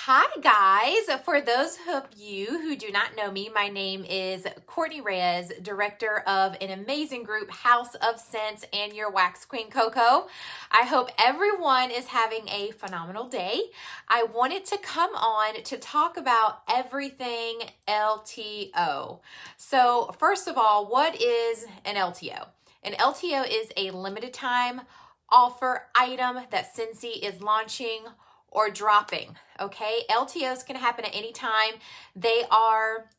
Hi guys, for those of you who do not know me, my name is Courtney Reyes, director of an amazing group, House of Scents and your Wax Queen Coco. I hope everyone is having a phenomenal day. I wanted to come on to talk about everything LTO. So first of all, what is an LTO? An LTO is a limited time offer item that Scentsy is launching or dropping, okay? LTOs can happen at any time. They are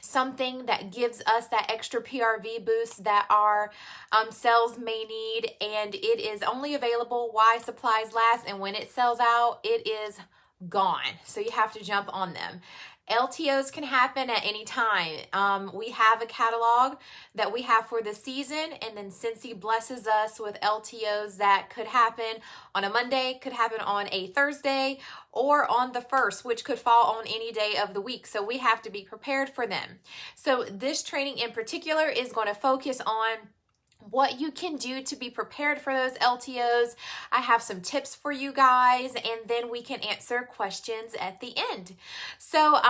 something that gives us that extra PRV boost that our sales may need, and it is only available while supplies last, and when it sells out, it is gone. So you have to jump on them. LTOs can happen at any time. We have a catalog that we have for the season, and then Scentsy blesses us with LTOs that could happen on a Monday, could happen on a Thursday, or on the 1st, which could fall on any day of the week. So we have to be prepared for them. So this training in particular is going to focus on what you can do to be prepared for those LTOs. I have some tips for you guys, and then we can answer questions at the end. So,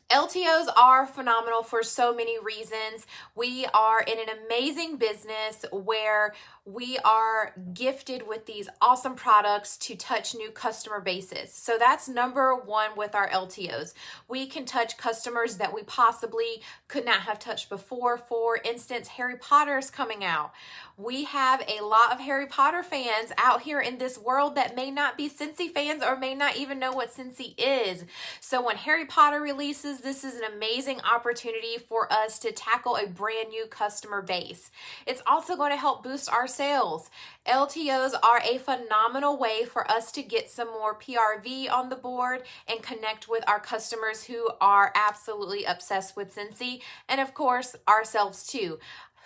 LTOs are phenomenal for so many reasons. We are in an amazing business where we are gifted with these awesome products to touch new customer bases. So that's number one with our LTOs. We can touch customers that we possibly could not have touched before. For instance, Harry Potter is coming out. We have a lot of Harry Potter fans out here in this world that may not be Scentsy fans or may not even know what Scentsy is. So when Harry Potter releases, this is an amazing opportunity for us to tackle a brand new customer base. It's also going to help boost our sales. LTOs are a phenomenal way for us to get some more PRV on the board and connect with our customers who are absolutely obsessed with Scentsy, and of course ourselves too.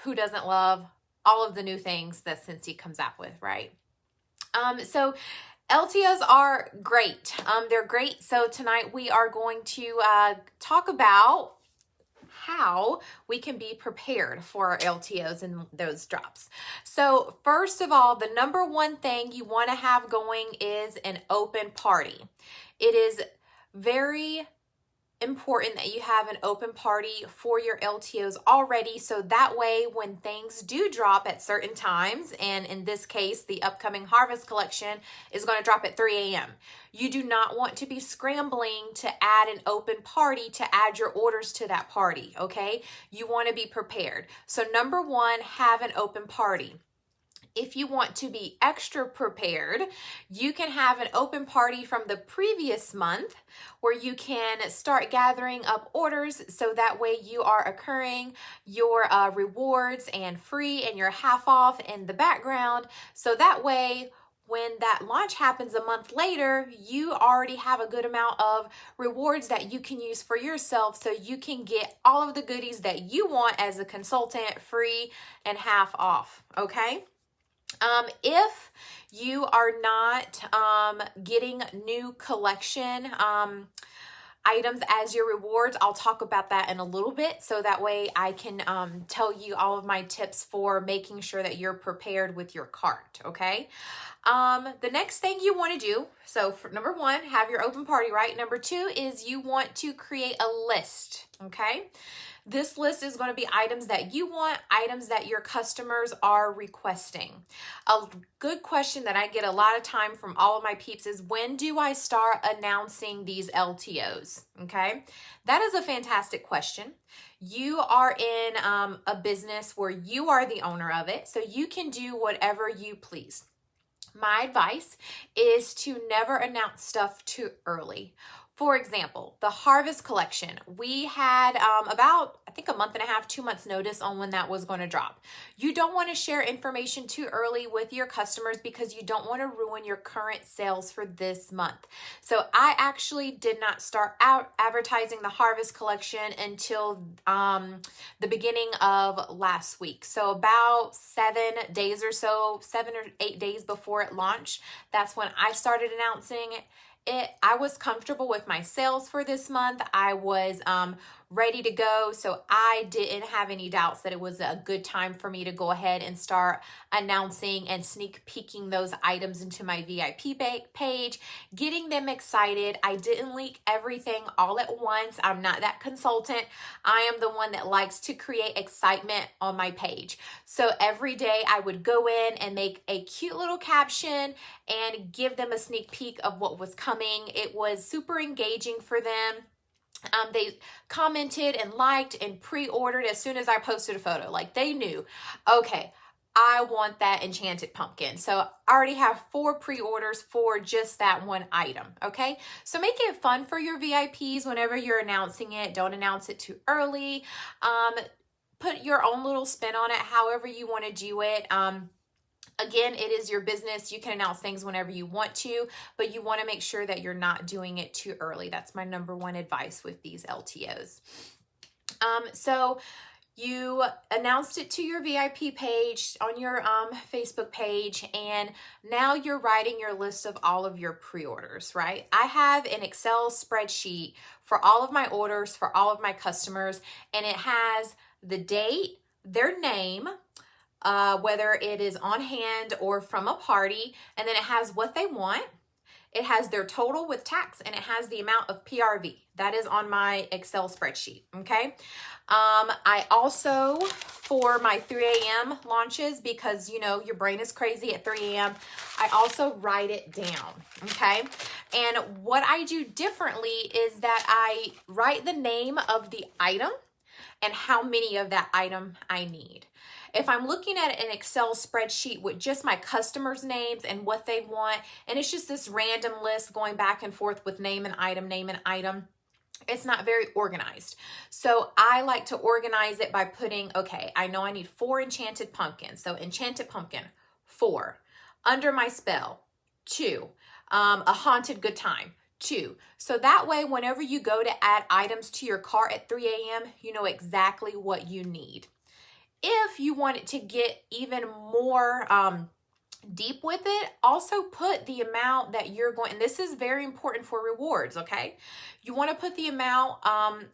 Who doesn't love all of the new things that Scentsy comes out with, right? So LTOs are great. They're great. So tonight we are going to talk about how we can be prepared for our LTOs and those drops. So first of all, the number one thing you want to have going is an open party. It is very important that you have an open party for your LTOs already, so that way when things do drop at certain times, and in this case the upcoming harvest collection is going to drop at 3 a.m. you do not want to be scrambling to add an open party to add your orders to that party, okay? You want to be prepared. So number one, have an open party. If you want to be extra prepared, you can have an open party from the previous month where you can start gathering up orders, so that way you are accruing your rewards and free and your half off in the background. So that way, when that launch happens a month later, you already have a good amount of rewards that you can use for yourself, so you can get all of the goodies that you want as a consultant free and half off, okay? If you are not getting new collection items as your rewards, I'll talk about that in a little bit, so that way I can tell you all of my tips for making sure that you're prepared with your cart, okay? The next thing you want to do, so for number one, have your open party, right? Number two is you want to create a list, okay? This list is going to be items that you want, items that your customers are requesting. A good question that I get a lot of time from all of my peeps is, when do I start announcing these LTOs? Okay, that is a fantastic question. You are in a business where you are the owner of it, so you can do whatever you please. My advice is to never announce stuff too early. For example, the harvest collection, we had about, I think, a month and a half, 2 months notice on when that was going to drop. You don't want to share information too early with your customers because you don't want to ruin your current sales for this month. So I actually did not start out advertising the harvest collection until the beginning of last week. So about 7 days or so, 7 or 8 days before it launched, that's when I started announcing it. I was comfortable with my sales for this month. I was ready to go. So I didn't have any doubts that it was a good time for me to go ahead and start announcing and sneak peeking those items into my VIP page, getting them excited. I didn't leak everything all at once. I'm not that consultant. I am the one that likes to create excitement on my page. So every day I would go in and make a cute little caption and give them a sneak peek of what was coming. It was super engaging for them. They commented and liked and pre-ordered as soon as I posted a photo. Like they knew, okay, I want that enchanted pumpkin. So I already have 4 pre-orders for just that one item, okay? So make it fun for your VIPs whenever you're announcing it. Don't announce it too early. Put your own little spin on it, however you want to do it. Again, it is your business. You can announce things whenever you want to, but you want to make sure that you're not doing it too early. That's my number one advice with these LTOs. So you announced it to your VIP page on your Facebook page, and now you're writing your list of all of your pre-orders, right? I have an Excel spreadsheet for all of my orders, for all of my customers, and it has the date, their name, whether it is on hand or from a party, and then it has what they want. It has their total with tax, and it has the amount of PRV. That is on my Excel spreadsheet, okay? I also, for my 3 a.m. launches, because, you know, your brain is crazy at 3 a.m., I also write it down, okay? And what I do differently is that I write the name of the item and how many of that item I need. If I'm looking at an Excel spreadsheet with just my customers' names and what they want, and it's just this random list going back and forth with name and item, it's not very organized. So I like to organize it by putting, okay, I know I need 4 enchanted pumpkins. So enchanted pumpkin, 4. Under my spell, 2. A haunted good time, 2. So that way, whenever you go to add items to your cart at 3 a.m., you know exactly what you need. If you want it to get even more deep with it, also put the amount that you're going, and this is very important for rewards, okay? You want to put the amount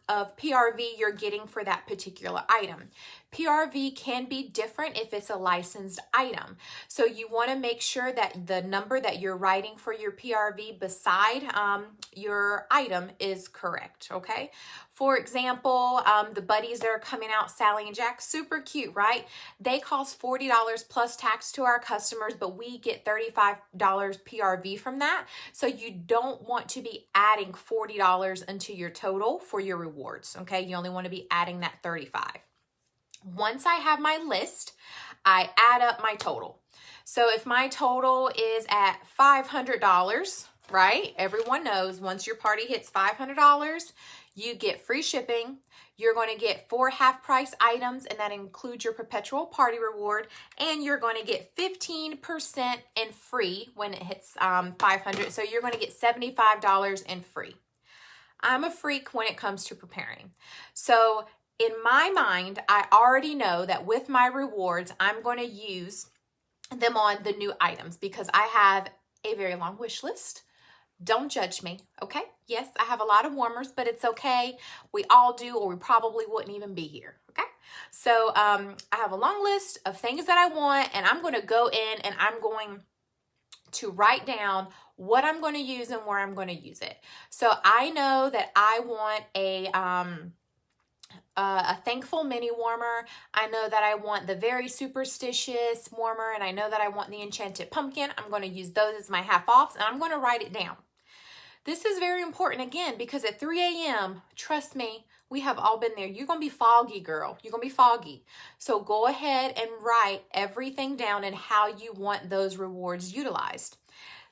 of PRV you're getting for that particular item. PRV can be different if it's a licensed item. So you want to make sure that the number that you're writing for your PRV beside your item is correct, okay? For example, the buddies that are coming out, Sally and Jack, super cute, right? They cost $40 plus tax to our customers, but we get $35 PRV from that. So you don't want to be adding $40 into your total for your rewards, okay? You only want to be adding that $35. Once I have my list, I add up my total. So if my total is at $500, right? Everyone knows once your party hits $500, you get free shipping. You're going to get 4 half-price items, and that includes your perpetual party reward, and you're going to get 15% in free when it hits $500. So you're going to get $75 in free. I'm a freak when it comes to preparing. So in my mind, I already know that with my rewards, I'm going to use them on the new items because I have a very long wish list. Don't judge me, okay? Yes, I have a lot of warmers, but it's okay. We all do, or we probably wouldn't even be here, okay? So I have a long list of things that I want, and I'm going to go in and I'm going to write down what I'm going to use and where I'm going to use it. So I know that I want a thankful mini warmer. I know that I want the very superstitious warmer, and I know that I want the enchanted pumpkin. I'm going to use those as my half offs, and I'm going to write it down. This is very important again because at 3 a.m., trust me, we have all been there. You're going to be foggy, girl. You're going to be foggy. So go ahead and write everything down and how you want those rewards utilized.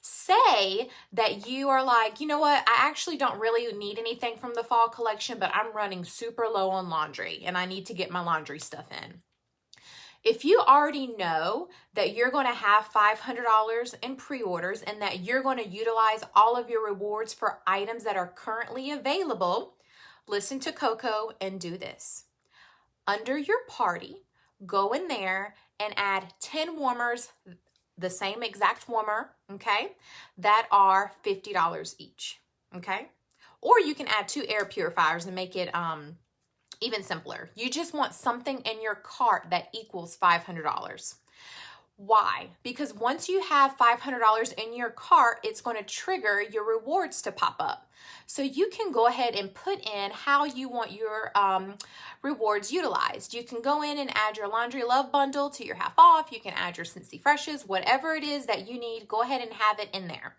Say that you are like, you know what, I actually don't really need anything from the fall collection, but I'm running super low on laundry and I need to get my laundry stuff in. If you already know that you're going to have $500 in pre-orders and that you're going to utilize all of your rewards for items that are currently available, listen to Coco and do this. Under your party, go in there and add 10 warmers, the same exact warmer, okay, that are $50 each, okay? Or you can add 2 air purifiers and make it even simpler. You just want something in your cart that equals $500. Why? Because once you have $500 in your cart, it's going to trigger your rewards to pop up. So you can go ahead and put in how you want your rewards utilized. You can go in and add your Laundry Love bundle to your half off. You can add your Scentsy Freshes, whatever it is that you need, go ahead and have it in there.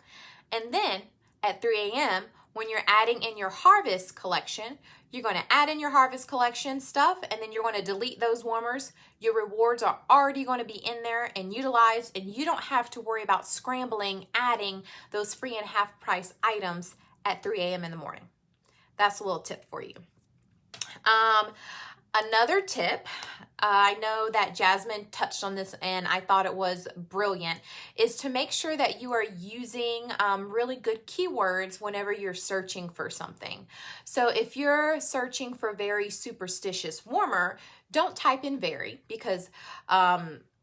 And then at 3 a.m., when you're adding in your Harvest collection, you're going to add in your Harvest collection stuff, and then you're going to delete those warmers. Your rewards are already going to be in there and utilized, and you don't have to worry about scrambling, adding those free and half price items at 3 a.m. in the morning. That's a little tip for you. Another tip, I know that Jasmine touched on this and I thought it was brilliant, is to make sure that you are using really good keywords whenever you're searching for something. So if you're searching for very superstitious warmer, don't type in very, because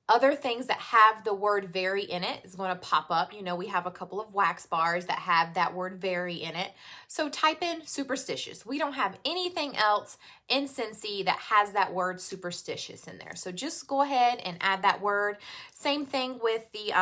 other things that have the word very in it is going to pop up. You know, we have a couple of wax bars that have that word very in it. So type in superstitious. We don't have anything else in Scentsy that has that word superstitious in there. So just go ahead and add that word. Same thing with the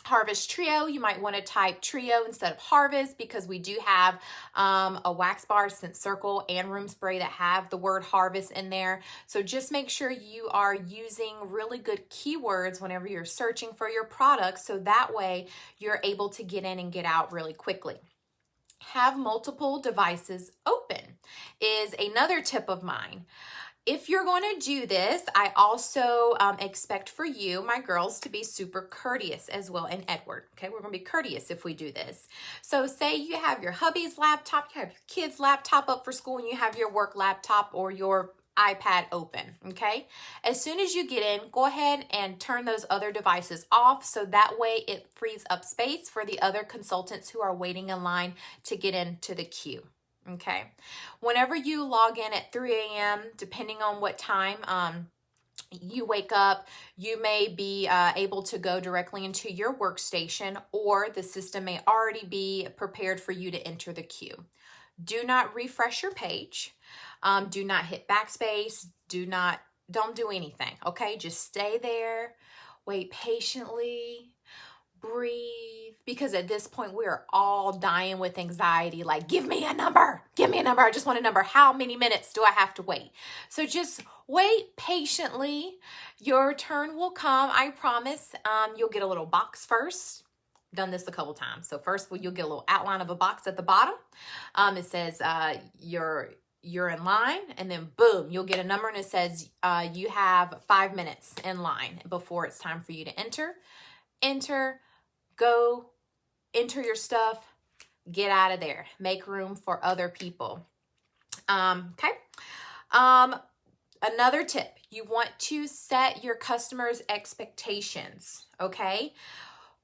Harvest Trio. You might want to type Trio instead of Harvest, because we do have a wax bar, scent circle, and room spray that have the word Harvest in there. So just make sure you are using really good keywords whenever you're searching for your products, so that way you're able to get in and get out really quickly. Have multiple devices open is another tip of mine. If you're going to do this, I also expect for you, my girls, to be super courteous as well, and Edward, okay? We're going to be courteous if we do this. So say you have your hubby's laptop, you have your kid's laptop up for school, and you have your work laptop or your iPad open, okay? As soon as you get in, go ahead and turn those other devices off, so that way it frees up space for the other consultants who are waiting in line to get into the queue. Okay, whenever you log in at 3 a.m., depending on what time you wake up, you may be able to go directly into your workstation, or the system may already be prepared for you to enter the queue. Do not refresh your page. Do not hit backspace. Don't do anything. Okay, just stay there, wait patiently, breathe, because at this point we are all dying with anxiety. Like, give me a number, I just want a number. How many minutes do I have to wait? So just wait patiently. Your turn will come, I promise. You'll get a little box first. Done this a couple times. So first, you'll get a little outline of a box at the bottom. It says you're in line, and then boom, you'll get a number, and it says you have 5 minutes in line before it's time for you to enter. Go, enter your stuff, get out of there. Make room for other people. Okay. Another tip, you want to set your customers' expectations, okay?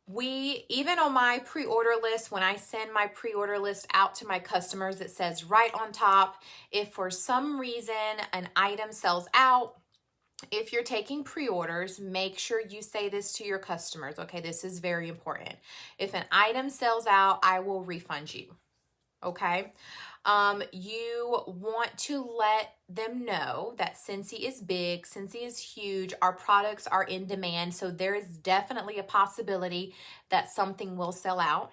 Even on my pre-order list, when I send my pre-order list out to my customers, it says right on top, if for some reason an item sells out, if you're taking pre-orders, make sure you say this to your customers, okay? This is very important. If an item sells out, I will refund you, okay? You want to let them know that Scentsy is big, Scentsy is huge, our products are in demand, so there is definitely a possibility that something will sell out.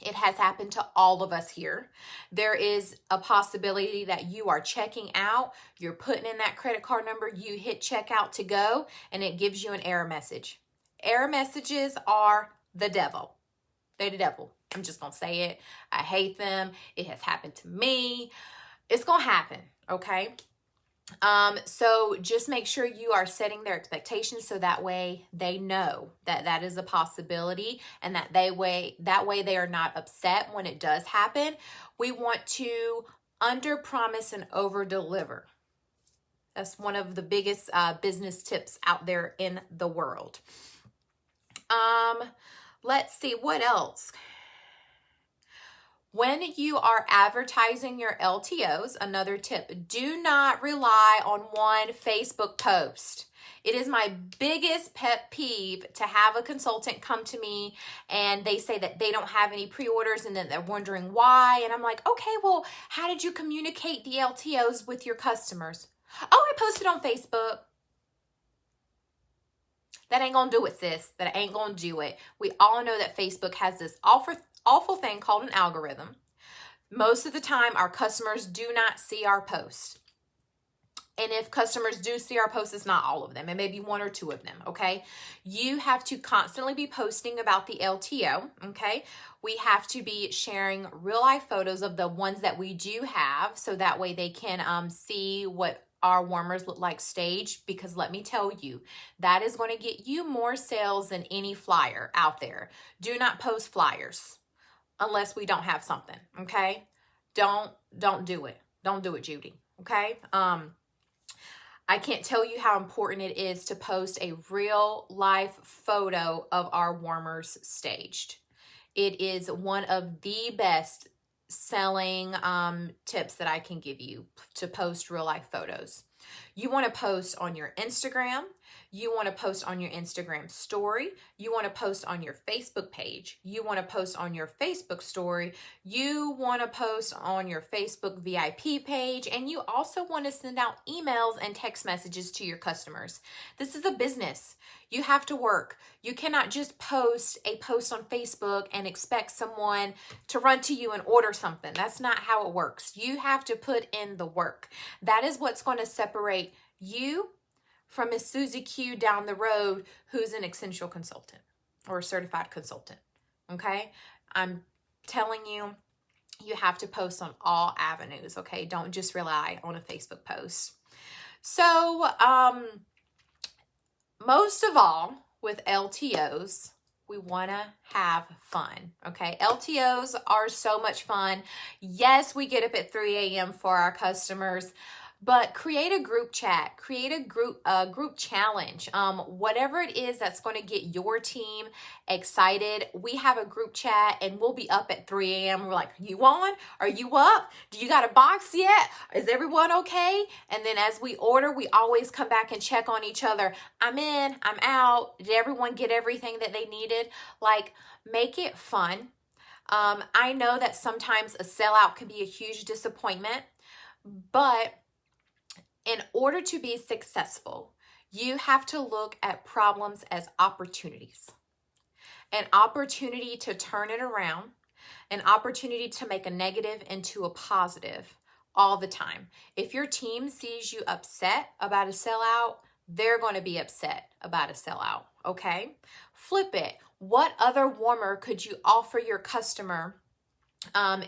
It has happened to all of us here. There is a possibility that you are checking out, you're putting in that credit card number, you hit checkout to go, and it gives you an error message. Error messages are the devil. They're the devil. I'm just going to say it. I hate them. It has happened to me. It's going to happen, okay? So just make sure you are setting their expectations, so that way they know that that is a possibility, and that way they are not upset when it does happen. We want to under promise and over deliver. That's one of the biggest business tips out there in the world. Let's see what else. When you are advertising your LTOs, another tip, do not rely on one Facebook post. It is my biggest pet peeve to have a consultant come to me and they say that they don't have any pre-orders and then they're wondering why. And I'm like, okay, well, how did you communicate the LTOs with your customers? Oh, I posted on Facebook. That ain't gonna do it, sis. That ain't gonna do it. We all know that Facebook has this awful thing called an algorithm. Most of the time, our customers do not see our posts. And if customers do see our posts, it's not all of them. It may be one or two of them, okay? You have to constantly be posting about the LTO, okay? We have to be sharing real life photos of the ones that we do have so that way they can see what our warmers look like staged, because let me tell you, that is going to get you more sales than any flyer out there. Do not post flyers unless we don't have something, okay? Don't do it. Don't do it, Judy, okay? I can't tell you how important it is to post a real life photo of our warmers staged. It is one of the best selling tips that I can give you, to post real life photos. You want to post on your Instagram. You want to post on your Instagram story. You want to post on your Facebook page. You want to post on your Facebook story. You want to post on your Facebook VIP page. And you also want to send out emails and text messages to your customers. This is a business. You have to work. You cannot just post a post on Facebook and expect someone to run to you and order something. That's not how it works. You have to put in the work. That is what's going to separate you from Miss Susie Q down the road, who's an essential consultant or a certified consultant, okay? I'm telling you, you have to post on all avenues, okay? Don't just rely on a Facebook post. So, most of all, with LTOs, we want to have fun, okay? LTOs are so much fun. Yes, we get up at 3 a.m. for our customers, but create a group chat, create a group challenge, whatever it is that's going to get your team excited. We have a group chat and we'll be up at 3 a.m. We're like, you on? Are you up? Do you got a box yet? Is everyone okay? And then as we order, we always come back and check on each other. I'm in, I'm out. Did everyone get everything that they needed? Like, make it fun. I know that sometimes a sellout can be a huge disappointment, but in order to be successful, you have to look at problems as opportunities. An opportunity to turn it around, an opportunity to make a negative into a positive all the time. If your team sees you upset about a sellout, they're going to be upset about a sellout, okay? Flip it. What other warmer could you offer your customer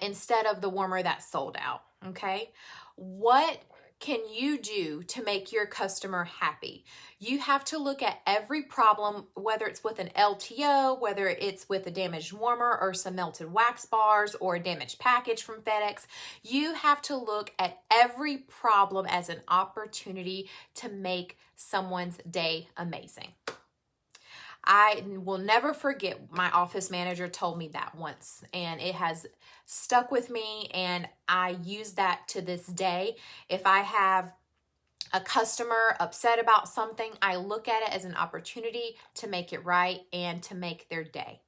instead of the warmer that sold out, okay? What can you do to make your customer happy? You have to look at every problem, whether it's with an LTO, whether it's with a damaged warmer or some melted wax bars or a damaged package from FedEx. You have to look at every problem as an opportunity to make someone's day amazing. I will never forget, my office manager told me that once, and it has stuck with me, and I use that to this day. If I have a customer upset about something, I look at it as an opportunity to make it right and to make their day.